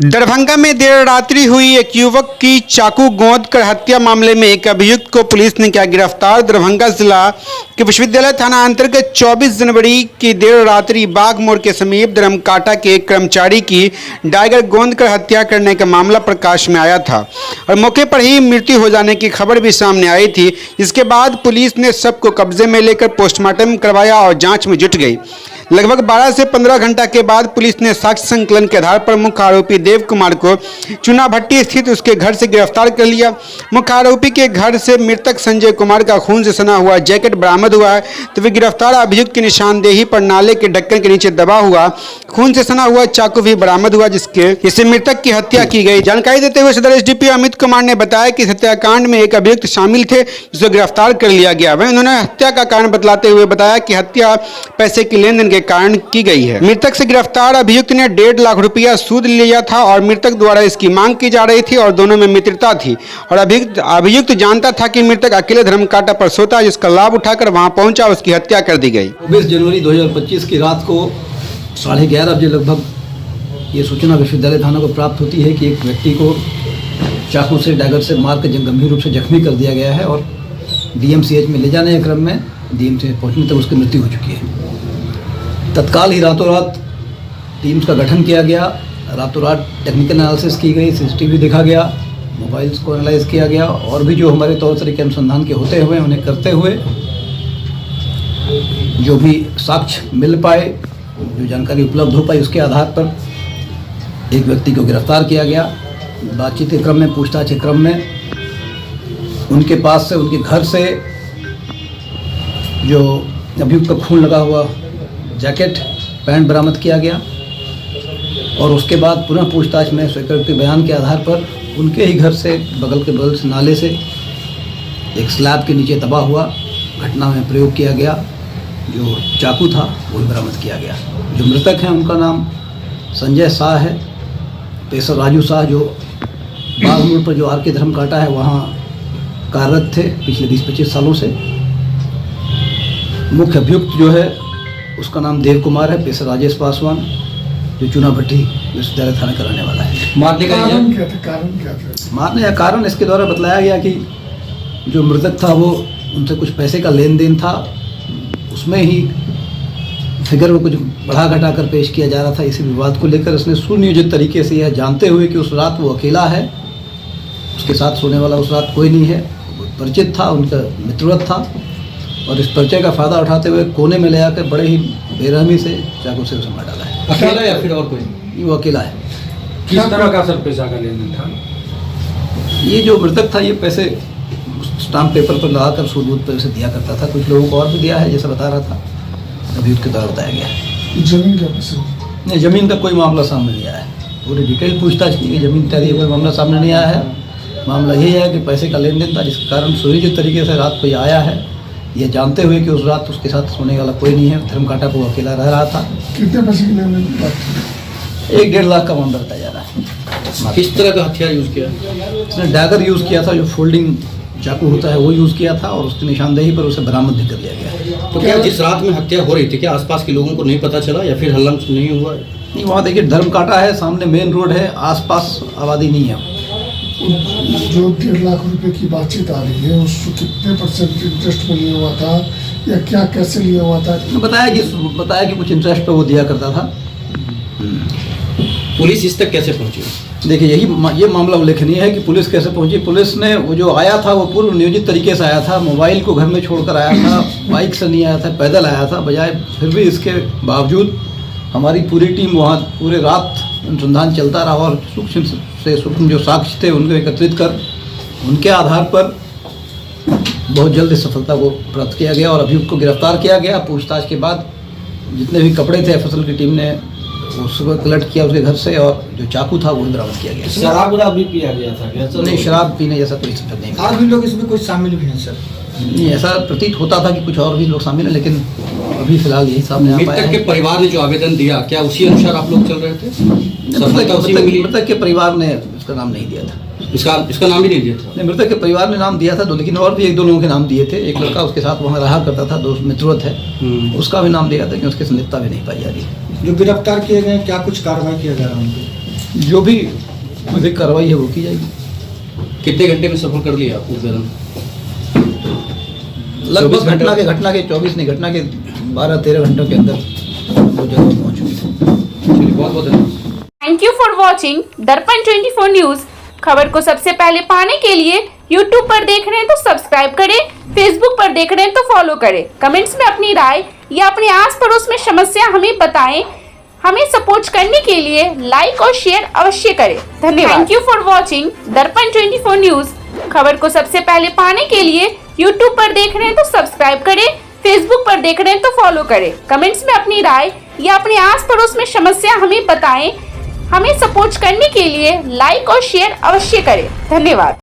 दरभंगा में देर रात्रि हुई एक युवक की चाकू गोद कर हत्या मामले में एक अभियुक्त को पुलिस ने किया गिरफ्तार। दरभंगा जिला के विश्वविद्यालय थाना अंतर्गत 24 जनवरी की देर रात्रि बाग मोड़ के समीप धर्मकाटा के एक कर्मचारी की डायगर गोंद कर हत्या करने का मामला प्रकाश में आया था और मौके पर ही मृत्यु हो जाने की खबर भी सामने आई थी। इसके बाद पुलिस ने शव को कब्जे में लेकर पोस्टमार्टम करवाया और जाँच में जुट गई। लगभग 12 से 15 घंटा के बाद पुलिस ने साक्ष्य संकलन के आधार पर मुख्य आरोपी देव कुमार को चुनाभट्टी स्थित उसके घर से गिरफ्तार कर लिया। मुख्य आरोपी के घर से मृतक संजय कुमार का खून से सना हुआ जैकेट बरामद हुआ है, तो वे गिरफ्तार अभियुक्त की निशानदेही पर नाले के ढक्कन के नीचे दबा हुआ खून से सना हुआ चाकू भी बरामद हुआ, जिससे मृतक की हत्या की गई। जानकारी देते हुए सदर एसडीपीओ अमित कुमार ने बताया कि हत्याकांड में एक अभियुक्त शामिल थे, जिसे गिरफ्तार कर लिया गया। वहीं उन्होंने हत्या का कारण बतलाते हुए बताया कि हत्या पैसे की लेन देन के कारण की गई है। मृतक से गिरफ्तार अभियुक्त ने 1.5 लाख रुपया सूद लिया था और मृतक द्वारा इसकी मांग की जा रही थी और दोनों में मित्रता थी और अभियुक्त जानता था कि मृतक अकेले धर्मकाटा पर सोता, जिसका लाभ उठाकर वहां पहुंचा, उसकी हत्या कर दी गई। 24 जनवरी 2025 की रात को 11:30 बजे लगभग ये सूचना विश्वविद्यालय थाना को प्राप्त होती है कि एक व्यक्ति को चाकू से डैगर से मार कर गंभीर रूप से जख्मी कर दिया गया है और डीएमसीएच में ले जाने के क्रम में डीएमसीएच पहुंचने तक उसकी मृत्यु हो चुकी है। तत्काल ही रातों रात टीम्स का गठन किया गया, रातों रात टेक्निकल एनालिसिस की गई, सीसीटीवी देखा गया, मोबाइल्स को एनालाइज किया गया और भी जो हमारे तौर तरीके अनुसंधान के होते हुए उन्हें करते हुए जो भी साक्ष्य मिल पाए, जो जानकारी उपलब्ध हो पाई, उसके आधार पर एक व्यक्ति को गिरफ्तार किया गया। बातचीत के क्रम में, पूछताछ के क्रम में उनके पास से, उनके घर से जो अभियुक्त का खून लगा हुआ जैकेट, पैंट बरामद किया गया और उसके बाद पुनः पूछताछ में स्वीकृत बयान के आधार पर उनके ही घर से बगल से नाले से एक स्लैब के नीचे दबा हुआ घटना में प्रयोग किया गया जो चाकू था वो भी बरामद किया गया। जो मृतक हैं उनका नाम संजय शाह है, पेशर राजू शाह, जो बाग मोड़ पर जो आर.के. धर्मकाटा है वहाँ कार्यरत थे पिछले 20-25 सालों से। मुख्य अभियुक्त जो है उसका नाम देव कुमार है, पेशर राजेश पासवान, जो चुनाभट्टी विश्वविद्यालय थाने का रहने वाला है। मारने का कारण क्या था? मारने का कारण इसके द्वारा बतलाया गया कि जो मृतक था वो उनसे कुछ पैसे का लेन देन था, उसमें ही फिगर में कुछ बढ़ा घटा कर पेश किया जा रहा था। इसी विवाद को लेकर उसने सुनियोजित तरीके से यह जानते हुए कि उस रात वो अकेला है, उसके साथ सोने वाला उस रात कोई नहीं है, परिचित था, उनका मित्रवत था और इस परिचय का फायदा उठाते हुए कोने में ले आकर बड़े ही बेरहमी से चाकू से उसे मार डाला है। अकेला या फिर और कोई? वो अकेला है। किस तरह का सर पैसा का लेन देन था? ये जो मृतक था ये पैसे स्टाम्प पेपर पर लगाकर सूद पर उसे दिया करता था। कुछ लोगों को और भी दिया है जैसा बता रहा था, अभियुक्त के द्वारा बताया गया। जमीन का पैसा? नहीं, जमीन का कोई मामला सामने नहीं आया है। पूरी डिटेल पूछताछ की गई, जमीन इत्यादि कोई मामला सामने नहीं आया है। मामला यही है कि पैसे का लेन देन था, जिसके कारण सुनियोजित तरीके से रात को ये आया है, ये जानते हुए कि उस रात उसके साथ सोने वाला कोई नहीं है, धर्मकाटा को अकेला रह रहा था। कितने पैसे की लेन देन? 1-1.5 लाख का मामला बताया जा रहा है। किस तरह का हथियार यूज किया? उसने डैगर यूज़ किया था, जो फोल्डिंग चाकू होता है वो यूज़ किया था और उसकी निशानदेही पर उसे बरामद भी कर लिया गया। तो क्या जिस रात में हत्या हो रही थी क्या आसपास के लोगों को नहीं पता चला या फिर हल्ला नहीं हुआ? नहीं, वहाँ देखिए धर्मकाटा है, सामने मेन रोड है, आसपास आबादी नहीं है। जो 1.5 लाख रुपए की बातचीत आ रही है उसको कितने % इंटरेस्ट में लिया हुआ था या क्या, कैसे लिया हुआ था? बताया कि कुछ इंटरेस्ट पे वो दिया करता था। पुलिस इस तक कैसे पहुंची? देखिए ये मामला उल्लेखनीय है कि पुलिस कैसे पहुंची। पुलिस ने वो जो आया था वो पूर्व नियोजित तरीके से आया था, मोबाइल को घर में छोड़कर आया था, बाइक से नहीं आया था, पैदल आया था। बजाय फिर भी इसके बावजूद हमारी पूरी टीम वहाँ पूरे रात अनुसंधान चलता रहा और सूक्ष्म जो साक्ष्य थे उनको एकत्रित कर उनके आधार पर बहुत जल्द सफलता को प्राप्त किया गया और अभियुक्त को गिरफ्तार किया गया। पूछताछ के बाद जितने भी कपड़े थे एफएसएल की टीम ने वो सुबह कलेक्ट किया उसके घर से और जो चाकू था वो बरामद किया गया। शराब भी पिया गया था क्या? नहीं, शराब पीने जैसा कोई सफेद नहीं। और भी लोग इसमें कुछ शामिल भी हैं सर? नहीं, ऐसा प्रतीत होता था कि कुछ और भी लोग शामिल हैं, लेकिन अभी फिलहाल यही सामने आ पाया है। मृतक के परिवार ने जो आवेदन दिया क्या उसी अनुसार आप लोग चल रहे थे? मृतक के परिवार ने इसका नाम नहीं दिया था। इसका नाम ही नहीं दिया था? नहीं, मृतक के परिवार ने नाम दिया था, लेकिन और भी 1-2 लोगों के नाम दिए थे। एक लड़का उसके साथ वहाँ रहा करता था, दोस्त मित्रवत है, उसका भी नाम दिया था कि उसकी संलिप्तता भी नहीं पाई जा रही। जो गिरफ्तार किए गए क्या कुछ कार्रवाई किया जा रहा है उनको? जो भी विधिक कार्रवाई है वो की जाएगी। कितने घंटे में सफर कर लिया उस दौरान? लगभग घटना के 24 नहीं, घटना के 12-13 घंटों के अंदर वो जगह पहुँच चुकी। चलिए, बहुत बहुत धन्यवाद। थैंक यू फॉर वॉचिंग दर्पण 24 न्यूज। खबर को सबसे पहले पाने के लिए यूट्यूब पर देख रहे हैं तो सब्सक्राइब करें, फेसबुक पर देख रहे हैं तो फॉलो करें। कमेंट्स में अपनी राय या अपने आस पड़ोस में समस्या हमें बताएं। हमें सपोर्ट करने के लिए लाइक और शेयर अवश्य करें। धन्यवाद। थैंक यू फॉर वॉचिंग दर्पण 24 न्यूज। खबर को सबसे पहले पाने के लिए यूट्यूब पर देख रहे हैं तो सब्सक्राइब करें, फेसबुक पर देख रहे हैं तो फॉलो करें। कमेंट्स में अपनी राय या अपने आस पड़ोस में समस्या हमें बताएं। हमें सपोर्ट करने के लिए लाइक और शेयर अवश्य करें। धन्यवाद।